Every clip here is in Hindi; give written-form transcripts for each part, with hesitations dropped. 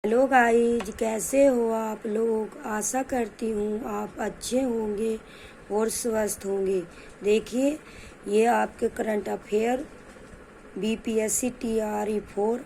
हेलो गाइज, कैसे हो आप लोग। आशा करती हूँ आप अच्छे होंगे और स्वस्थ होंगे। देखिए, ये आपके करंट अफेयर बीपीएससी TRE 4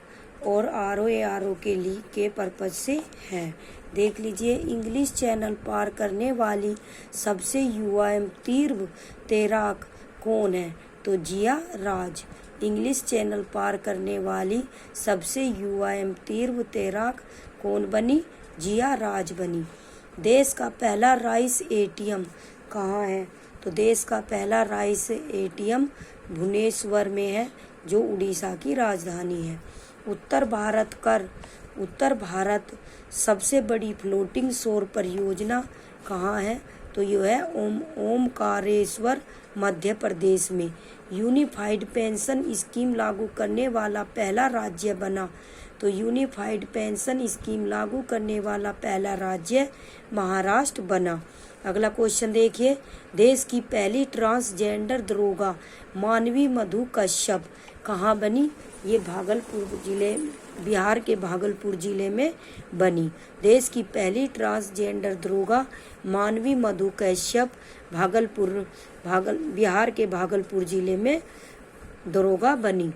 और RO के लिए के पर्पज से है। देख लीजिए, इंग्लिश चैनल पार करने वाली सबसे युवा एवं तीव्र तैराक कौन है? तो जिया राज। इंग्लिश चैनल पार करने वाली सबसे युवा एवं तीव्र तैराक कौन बनी? जिया राज बनी। देश का पहला राइस ATM कहाँ है? तो देश का पहला राइस ATM भुवनेश्वर में है, जो उड़ीसा की राजधानी है। उत्तर भारत सबसे बड़ी फ्लोटिंग सौर परियोजना कहाँ है? तो यह है ओमकारेश्वर, मध्य प्रदेश में। यूनिफाइड पेंशन स्कीम लागू करने वाला पहला राज्य बना। तो यूनिफाइड पेंशन स्कीम लागू करने वाला पहला राज्य महाराष्ट्र बना। अगला क्वेश्चन देखिए, देश की पहली ट्रांसजेंडर दरोगा मानवी मधु कश्यप कहाँ बनी? ये बिहार के भागलपुर जिले में बनी। देश की पहली ट्रांसजेंडर दरोगा मानवी मधु कश्यप बिहार के भागलपुर जिले में दरोगा बनी।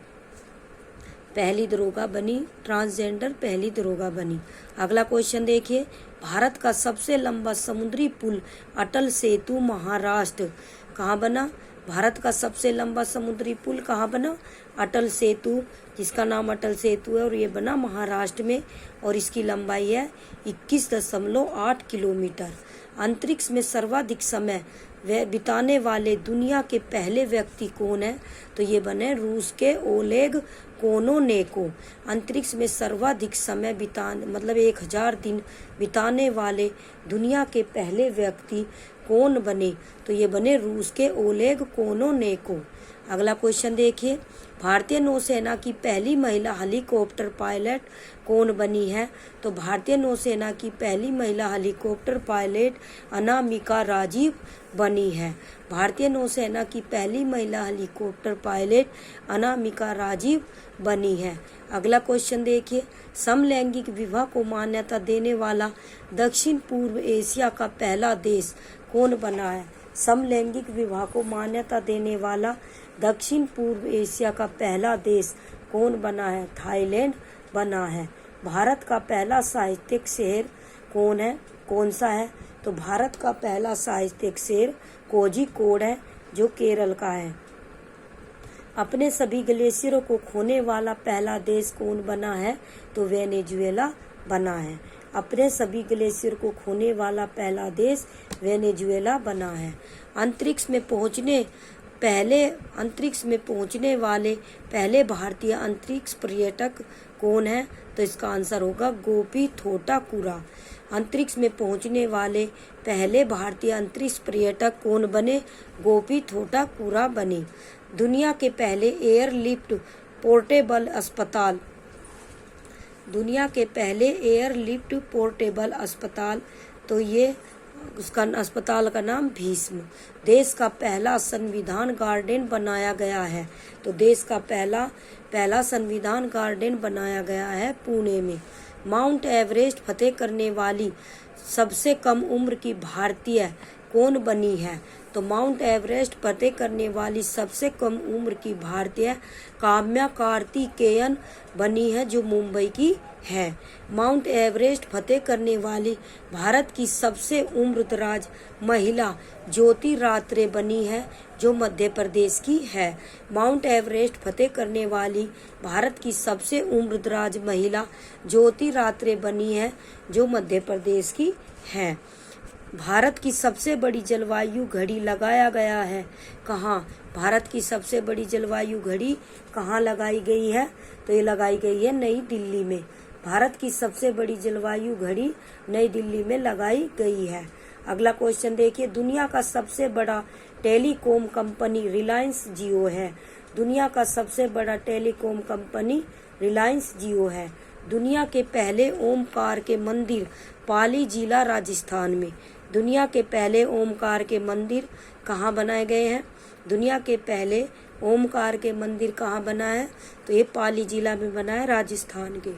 पहली दरोगा बनी, ट्रांसजेंडर पहली दरोगा बनी। अगला क्वेश्चन देखिए, भारत का सबसे लंबा समुद्री पुल अटल सेतु महाराष्ट्र कहाँ बना? भारत का सबसे लंबा समुद्री पुल कहाँ बना? अटल सेतु, जिसका नाम अटल सेतु है, और ये बना महाराष्ट्र में, और इसकी लंबाई है 21.8 किलोमीटर। अंतरिक्ष में सर्वाधिक समय बिताने वाले दुनिया के पहले व्यक्ति कौन है? तो ये बने रूस के ओलेग कोनोनेको। अंतरिक्ष में सर्वाधिक समय 1000 दिन बिताने वाले दुनिया के पहले व्यक्ति कौन बने? तो ये बने रूस के ओलेग कोनोनेको। अगला क्वेश्चन देखिए, भारतीय नौसेना की पहली महिला हेलीकॉप्टर पायलट कौन बनी है? तो भारतीय नौसेना की पहली महिला हेलीकॉप्टर पायलट अनामिका राजीव बनी है। भारतीय नौसेना की पहली महिला हेलीकॉप्टर पायलट अनामिका राजीव बनी है। अगला क्वेश्चन देखिए, समलैंगिक विवाह को मान्यता देने वाला दक्षिण पूर्व एशिया का पहला देश कौन बना है? समलैंगिक विवाह को मान्यता देने वाला दक्षिण पूर्व एशिया का पहला देश कौन बना है? थाईलैंड बना है। भारत का पहला साहित्यिक शहर कौन सा है? तो भारत का पहला साहित्यिक शहर कोझिकोड है, जो केरल का है। अपने सभी ग्लेशियरों को खोने वाला पहला देश कौन बना है? तो वेनेजुएला बना है। अपने सभी ग्लेशियर को खोने वाला पहला देश वेनेजुएला बना है। अंतरिक्ष में पहुंचने वाले पहले भारतीय अंतरिक्ष पर्यटक कौन है? तो इसका आंसर होगा गोपी थोटाकुरा। अंतरिक्ष में पहुंचने वाले पहले भारतीय अंतरिक्ष पर्यटक कौन बने? गोपी थोटाकुरा बने। दुनिया के पहले एयरलिफ्ट पोर्टेबल अस्पताल, तो ये उसका अस्पताल का नाम भीष्म। देश का पहला संविधान गार्डन बनाया गया है। तो देश का पहला संविधान गार्डन बनाया गया है पुणे में। माउंट एवरेस्ट फतेह करने वाली सबसे कम उम्र की भारतीय कौन बनी है? तो माउंट एवरेस्ट फतेह करने वाली सबसे कम उम्र की भारतीय काम्या कार्तिकेयन बनी है, जो मुंबई की है। माउंट एवरेस्ट फतेह करने वाली भारत की सबसे उम्रदराज महिला ज्योति रात्रे बनी है, जो मध्य प्रदेश की है। माउंट एवरेस्ट फतेह करने वाली भारत की सबसे उम्रदराज महिला ज्योति रात्रे बनी है, जो मध्य प्रदेश की है। भारत की सबसे बड़ी जलवायु घड़ी लगाया गया है कहाँ? भारत की सबसे बड़ी जलवायु घड़ी कहाँ लगाई गई है? तो ये लगाई गई है नई दिल्ली में। भारत की सबसे बड़ी जलवायु घड़ी नई दिल्ली में लगाई गई है। अगला क्वेश्चन देखिए, दुनिया का सबसे बड़ा टेलीकॉम कंपनी रिलायंस जियो है। दुनिया का सबसे बड़ा टेलीकॉम कंपनी रिलायंस जियो है। दुनिया के पहले ओमकार के मंदिर पाली जिला राजस्थान में। दुनिया के पहले ओमकार के मंदिर कहाँ बनाए गए हैं? दुनिया के पहले ओमकार के मंदिर कहाँ बना है? तो ये पाली जिला में बना है, राजस्थान के।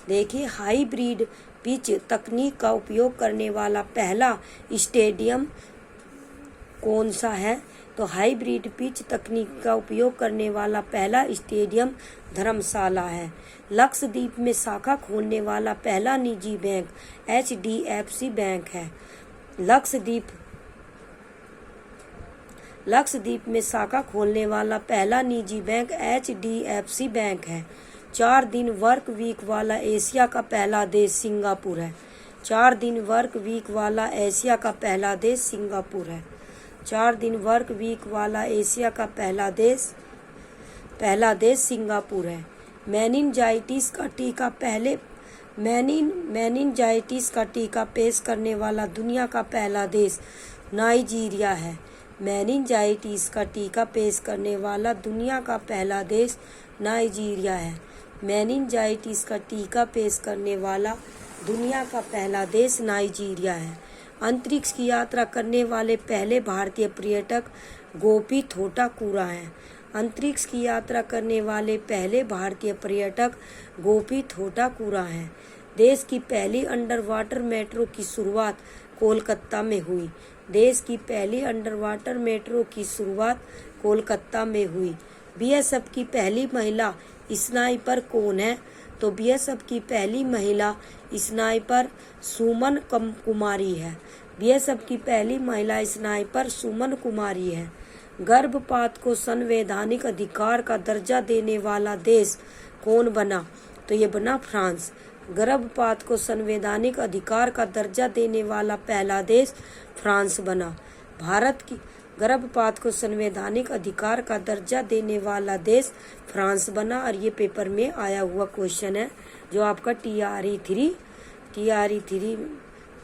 देखिए हाइब्रिड पिच तकनीक का उपयोग करने वाला पहला स्टेडियम कौन सा है? तो हाइब्रिड पिच तकनीक का उपयोग करने वाला पहला स्टेडियम धर्मशाला है। लक्षद्वीप में शाखा खोलने वाला पहला निजी बैंक HDFC बैंक है। लक्षद्वीप में शाखा खोलने वाला पहला निजी बैंक HDFC बैंक है। 4 दिन वर्क वीक वाला एशिया का पहला देश सिंगापुर है। 4 दिन वर्क वीक वाला एशिया का पहला देश सिंगापुर है। 4 दिन वर्क वीक वाला एशिया का पहला देश सिंगापुर है। मेनिनजाइटिस का टीका पेश करने वाला दुनिया का पहला देश नाइजीरिया है। मेनिनजाइटिस का टीका पेश करने वाला दुनिया का पहला देश नाइजीरिया है। मेनिनजाइटिस का टीका पेश करने वाला दुनिया का पहला देश नाइजीरिया है। अंतरिक्ष की यात्रा करने वाले पहले भारतीय पर्यटक गोपी थोटाकुरा हैं। अंतरिक्ष की यात्रा करने वाले पहले भारतीय पर्यटक गोपी थोटाकुरा हैं। देश की पहली अंडर वाटर मेट्रो की शुरुआत कोलकाता में हुई। देश की पहली अंडर वाटर मेट्रो की शुरुआत कोलकाता में हुई। BSF की पहली महिला स्नाइपर कौन है? तो BSF की पहली महिला स्नाइपर सुमन कुमारी है। BSF की पहली महिला स्नाइपर सुमन कुमारी है। गर्भपात को संवैधानिक अधिकार का दर्जा देने वाला देश कौन बना? तो ये बना फ्रांस। गर्भपात को संवैधानिक अधिकार का दर्जा देने वाला पहला देश फ्रांस बना। भारत की गर्भपात को संवैधानिक अधिकार का दर्जा देने वाला देश फ्रांस बना। और ये पेपर में आया हुआ क्वेश्चन है जो आपका TRE3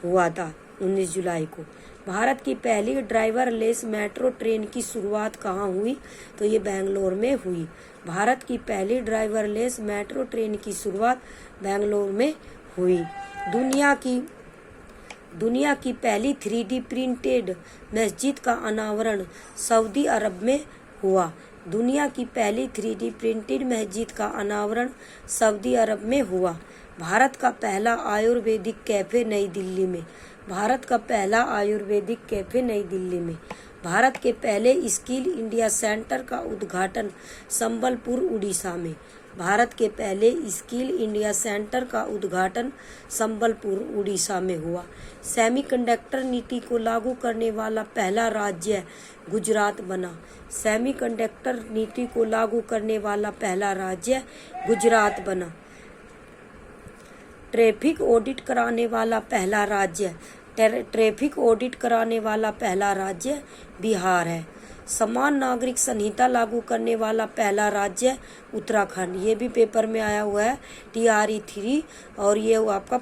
हुआ था 19 जुलाई को। भारत की पहली ड्राइवरलेस मेट्रो ट्रेन की शुरुआत कहाँ हुई? तो ये बेंगलोर में हुई। भारत की पहली ड्राइवरलेस मेट्रो ट्रेन की शुरुआत बेंगलोर में हुई। दुनिया की पहली 3D प्रिंटेड मस्जिद का अनावरण सऊदी अरब में हुआ। दुनिया की पहली 3D प्रिंटेड मस्जिद का अनावरण सऊदी अरब में हुआ। भारत का पहला आयुर्वेदिक कैफे नई दिल्ली में। भारत का पहला आयुर्वेदिक कैफे नई दिल्ली में। भारत के पहले स्किल इंडिया सेंटर का उद्घाटन संबलपुर उड़ीसा में। भारत के पहले स्किल इंडिया सेंटर का उद्घाटन संबलपुर उड़ीसा में हुआ। सेमीकंडक्टर नीति को लागू करने वाला पहला राज्य गुजरात बना। सेमीकंडक्टर नीति को लागू करने वाला पहला राज्य गुजरात बना। ट्रैफिक ऑडिट कराने वाला पहला राज्य बिहार है। समान नागरिक संहिता लागू करने वाला पहला राज्य उत्तराखंड। ये भी पेपर में आया हुआ है TRE3 और ये आपका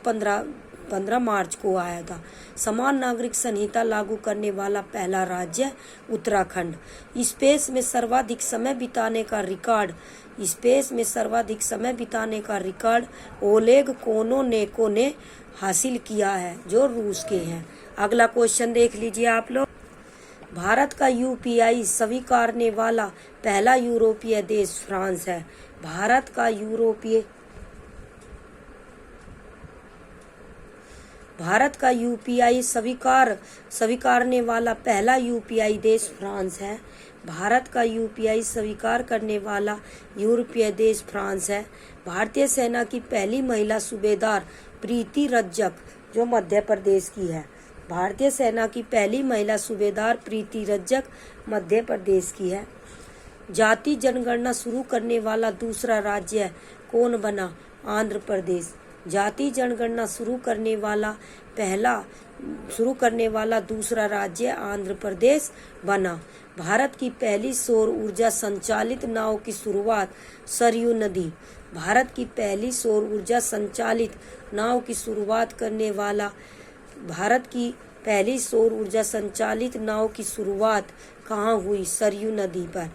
15 मार्च को आया था। समान नागरिक संहिता लागू करने वाला पहला राज्य उत्तराखंड। स्पेस में सर्वाधिक समय बिताने का रिकॉर्ड ओलेग कोनोनेको ने हासिल किया है जो रूस के हैं। अगला क्वेश्चन देख लीजिए आप लोग। भारत का UPI स्वीकारने वाला पहला यूरोपीय देश फ्रांस है। भारत का UPI स्वीकारने वाला पहला UPI देश फ्रांस है। भारत का UPI स्वीकार करने वाला यूरोपीय देश फ्रांस है। भारतीय सेना की पहली महिला सूबेदार प्रीति रज्जक जो मध्य प्रदेश की है। भारतीय सेना की पहली महिला सूबेदार प्रीति रज्जक मध्य प्रदेश की है। जाति जनगणना शुरू करने वाला दूसरा राज्य कौन बना? आंध्र प्रदेश। जाति जनगणना शुरू करने वाला दूसरा राज्य आंध्र प्रदेश बना। भारत की पहली सौर ऊर्जा संचालित नाव की शुरुआत सरयू नदी। भारत की पहली सौर ऊर्जा संचालित नाव की शुरुआत करने वाला भारत की पहली सौर ऊर्जा संचालित नाव की शुरुआत कहाँ हुई? सरयू नदी पर।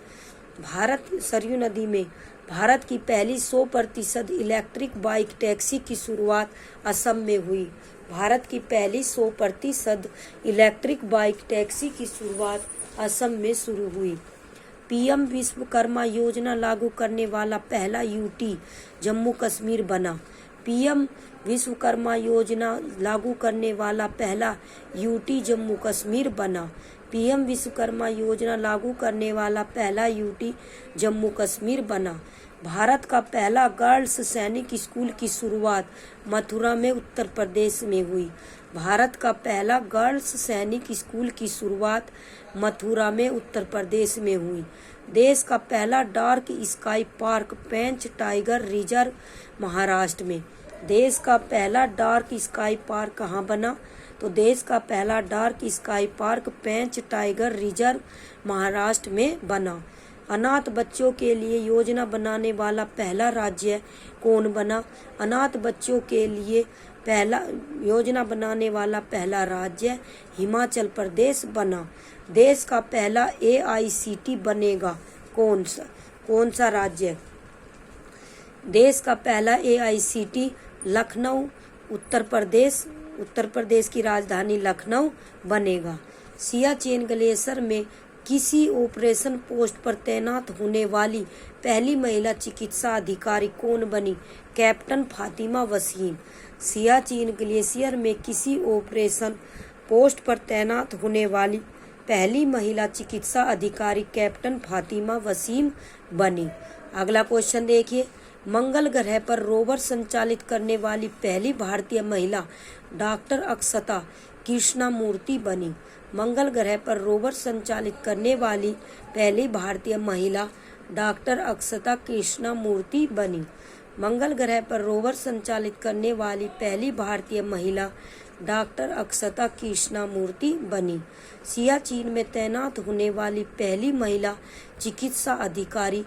सरयू नदी में भारत की पहली 100% इलेक्ट्रिक बाइक टैक्सी की शुरुआत असम में हुई। भारत की पहली 100% इलेक्ट्रिक बाइक टैक्सी की शुरुआत असम में शुरू हुई। PM विश्वकर्मा योजना लागू करने वाला पहला UT जम्मू कश्मीर बना। पीएम विश्वकर्मा योजना लागू करने वाला पहला यूटी जम्मू कश्मीर बना। पीएम विश्वकर्मा योजना लागू करने वाला पहला यूटी जम्मू कश्मीर बना। भारत का पहला गर्ल्स सैनिक स्कूल की शुरुआत मथुरा में उत्तर प्रदेश में हुई। भारत का पहला गर्ल्स सैनिक स्कूल की शुरुआत मथुरा में उत्तर प्रदेश में हुई। देश का पहला डार्क स्काई पार्क पेंच टाइगर रिजर्व महाराष्ट्र में। देश का पहला डार्क स्काई पार्क कहाँ बना? तो देश का पहला डार्क स्काई पार्क पेंच टाइगर रिजर्व महाराष्ट्र में बना। अनाथ बच्चों के लिए योजना बनाने वाला पहला राज्य कौन बना? अनाथ बच्चों के लिए पहला योजना बनाने वाला पहला राज्य हिमाचल प्रदेश बना। देश का पहला AICT बनेगा कौन सा राज्य? देश का पहला AICT लखनऊ उत्तर प्रदेश की राजधानी लखनऊ बनेगा। सियाचिन ग्लेशियर में किसी ऑपरेशन पोस्ट पर तैनात होने वाली पहली महिला चिकित्सा अधिकारी कौन बनी? कैप्टन फातिमा वसीम। सियाचिन ग्लेशियर में किसी ऑपरेशन पोस्ट पर तैनात होने वाली पहली महिला चिकित्सा अधिकारी कैप्टन फातिमा वसीम बनी। अगला क्वेश्चन देखिए, मंगल ग्रह पर रोवर संचालित करने वाली पहली भारतीय महिला डॉक्टर अक्षता कृष्णामूर्ति बनी। मंगल ग्रह पर रोवर संचालित करने वाली पहली भारतीय महिला डॉक्टर अक्षता कृष्णामूर्ति बनी। मंगल ग्रह पर रोवर संचालित करने वाली पहली भारतीय महिला डॉक्टर अक्षता कृष्णामूर्ति बनी। सियाचिन में तैनात होने वाली पहली महिला चिकित्सा अधिकारी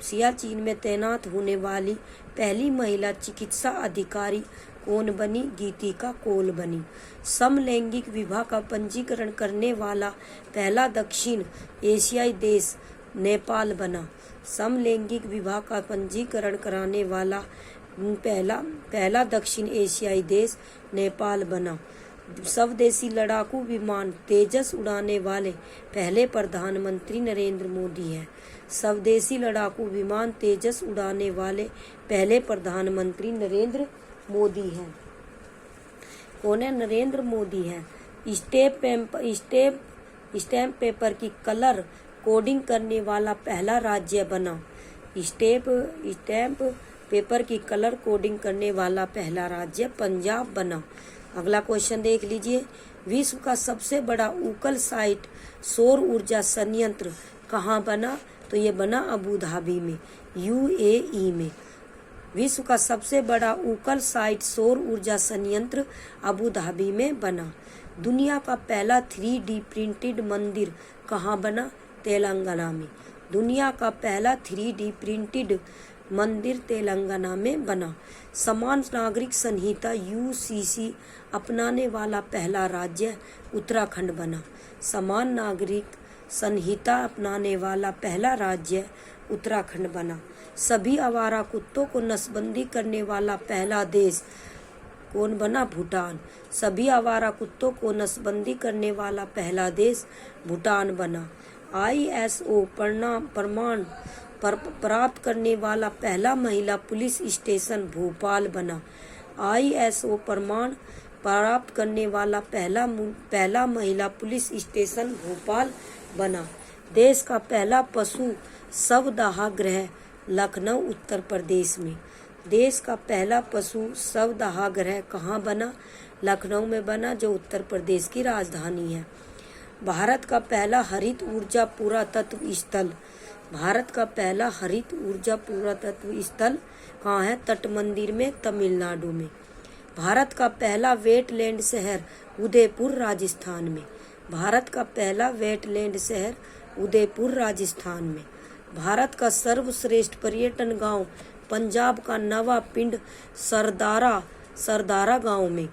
सियाचिन में तैनात होने वाली पहली महिला चिकित्सा अधिकारी कौन बनी? गीतिका कौल बनी। समलैंगिक विवाह का पंजीकरण करने वाला पहला दक्षिण एशियाई देश नेपाल बना। समलैंगिक विवाह का पंजीकरण कराने वाला पहला दक्षिण एशियाई देश नेपाल बना। स्वदेशी लड़ाकू विमान तेजस उड़ाने वाले पहले प्रधानमंत्री नरेंद्र मोदी हैं। स्वदेशी लड़ाकू विमान तेजस उड़ाने वाले पहले प्रधानमंत्री नरेंद्र मोदी हैं। कौन है? नरेंद्र मोदी हैं। स्टैम्प पेपर की कलर कोडिंग करने वाला पहला राज्य बना। स्टैम्प पेपर की कलर कोडिंग करने वाला पहला राज्य पंजाब बना। अगला क्वेश्चन देख लीजिए, विश्व का सबसे बड़ा उकल साइट सौर ऊर्जा संयंत्र कहाँ बना? तो ये बना अबू धाबी में, UAE में। विश्व का सबसे बड़ा उकल साइट सौर ऊर्जा संयंत्र अबू धाबी में बना। दुनिया का पहला 3D प्रिंटेड मंदिर कहाँ बना? तेलंगाना में। दुनिया का पहला 3D प्रिंटेड मंदिर तेलंगाना में बना। समान नागरिक संहिता UCC अपनाने वाला पहला राज्य उत्तराखंड बना। समान नागरिक संहिता अपनाने वाला पहला राज्य उत्तराखंड बना। सभी आवारा कुत्तों को नसबंदी करने वाला पहला देश कौन बना? भूटान। सभी आवारा कुत्तों को नसबंदी करने वाला पहला देश भूटान बना। ISO प्रमाण प्राप्त करने वाला पहला महिला पुलिस स्टेशन भोपाल बना। ISO प्रमाण प्राप्त करने वाला पहला महिला पुलिस स्टेशन भोपाल बना। देश का पहला पशु शवदाह गृह लखनऊ उत्तर प्रदेश में। देश का पहला पशु शवदाह गृह कहाँ बना? लखनऊ में बना, जो उत्तर प्रदेश की राजधानी है। भारत का पहला हरित ऊर्जा पुरातत्व स्थल भारत का पहला हरित ऊर्जा पुरातत्व स्थल कहाँ है? तट मंदिर में, तमिलनाडु में। भारत का पहला वेटलैंड शहर उदयपुर राजस्थान में। भारत का पहला वेटलैंड शहर उदयपुर राजस्थान में। भारत का सर्वश्रेष्ठ पर्यटन गांव पंजाब का नवा पिंड सरदारा गांव में।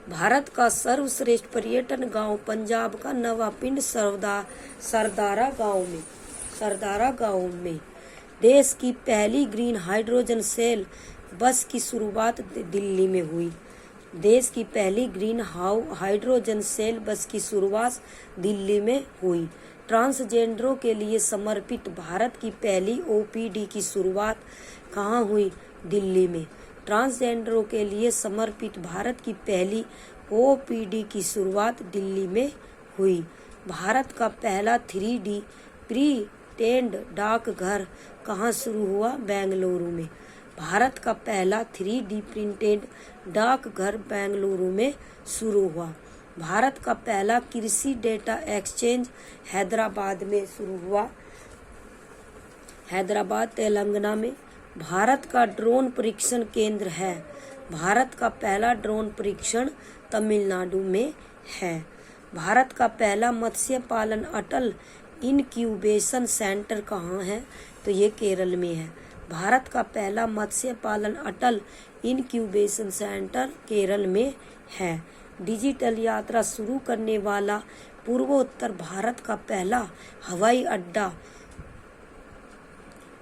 भारत का सर्वश्रेष्ठ पर्यटन गांव पंजाब का नवा पिंड सरदारा गांव में। देश की पहली ग्रीन हाइड्रोजन सेल बस की शुरुआत दिल्ली में हुई। देश की पहली ग्रीन हाइड्रोजन सेल बस की शुरुआत दिल्ली में हुई। ट्रांसजेंडरों के लिए समर्पित भारत की पहली OPD की शुरुआत कहाँ हुई? दिल्ली में। ट्रांसजेंडरों के लिए समर्पित भारत की पहली ओपीडी की शुरुआत दिल्ली में हुई। भारत का पहला 3D प्रीपेड डाकघर कहाँ शुरू हुआ? बेंगलुरु में। भारत का पहला 3D प्रिंटेड डाकघर बेंगलुरु में शुरू हुआ। भारत का पहला कृषि डेटा एक्सचेंज हैदराबाद में शुरू हुआ, हैदराबाद तेलंगाना में। भारत का ड्रोन परीक्षण केंद्र है। भारत का पहला ड्रोन परीक्षण तमिलनाडु में है। भारत का पहला मत्स्य पालन अटल इनक्यूबेशन सेंटर कहाँ है? तो ये केरल में है। भारत का पहला मत्स्य पालन अटल इनक्यूबेशन सेंटर केरल में है। डिजिटल यात्रा शुरू करने वाला पूर्वोत्तर भारत का पहला हवाई अड्डा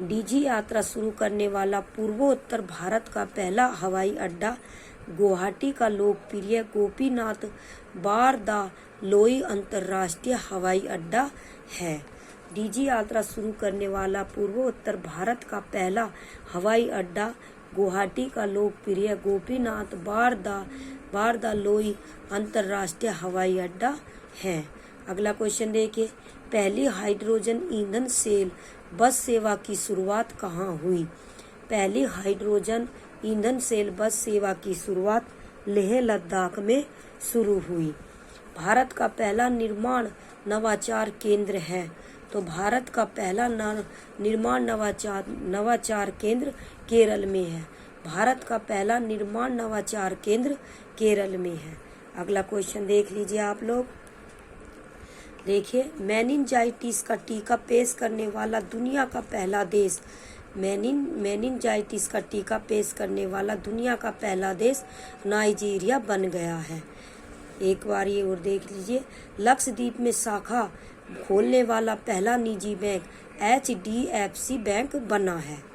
डिजी यात्रा शुरू करने वाला पूर्वोत्तर भारत का पहला हवाई अड्डा गुवाहाटी का लोकप्रिय गोपीनाथ बारदालोई अंतर्राष्ट्रीय हवाई अड्डा है। डिजी यात्रा शुरू करने वाला पूर्वोत्तर भारत का पहला हवाई अड्डा गुवाहाटी का लोकप्रिय गोपीनाथ बारदालोई अंतर्राष्ट्रीय हवाई अड्डा है। अगला क्वेश्चन देखिए, पहली हाइड्रोजन ईंधन सेल बस सेवा की शुरुआत कहाँ हुई? पहली हाइड्रोजन ईंधन सेल बस सेवा की शुरुआत लेह लद्दाख में शुरू हुई। भारत का पहला निर्माण नवाचार केंद्र है। तो भारत का पहला निर्माण नवाचार केंद्र केरल में है। भारत का पहला निर्माण नवाचार केंद्र केरल में है। अगला क्वेश्चन देख लीजिए आप लोग। देखिए, मेनिनजाइटिस का टीका पेश करने वाला दुनिया का पहला देश, मेनिनजाइटिस का टीका पेश करने वाला दुनिया का पहला देश नाइजीरिया बन गया है। एक बार ये और देख लीजिए, लक्षद्वीप में शाखा खोलने वाला पहला निजी बैंक HDFC बैंक बना है।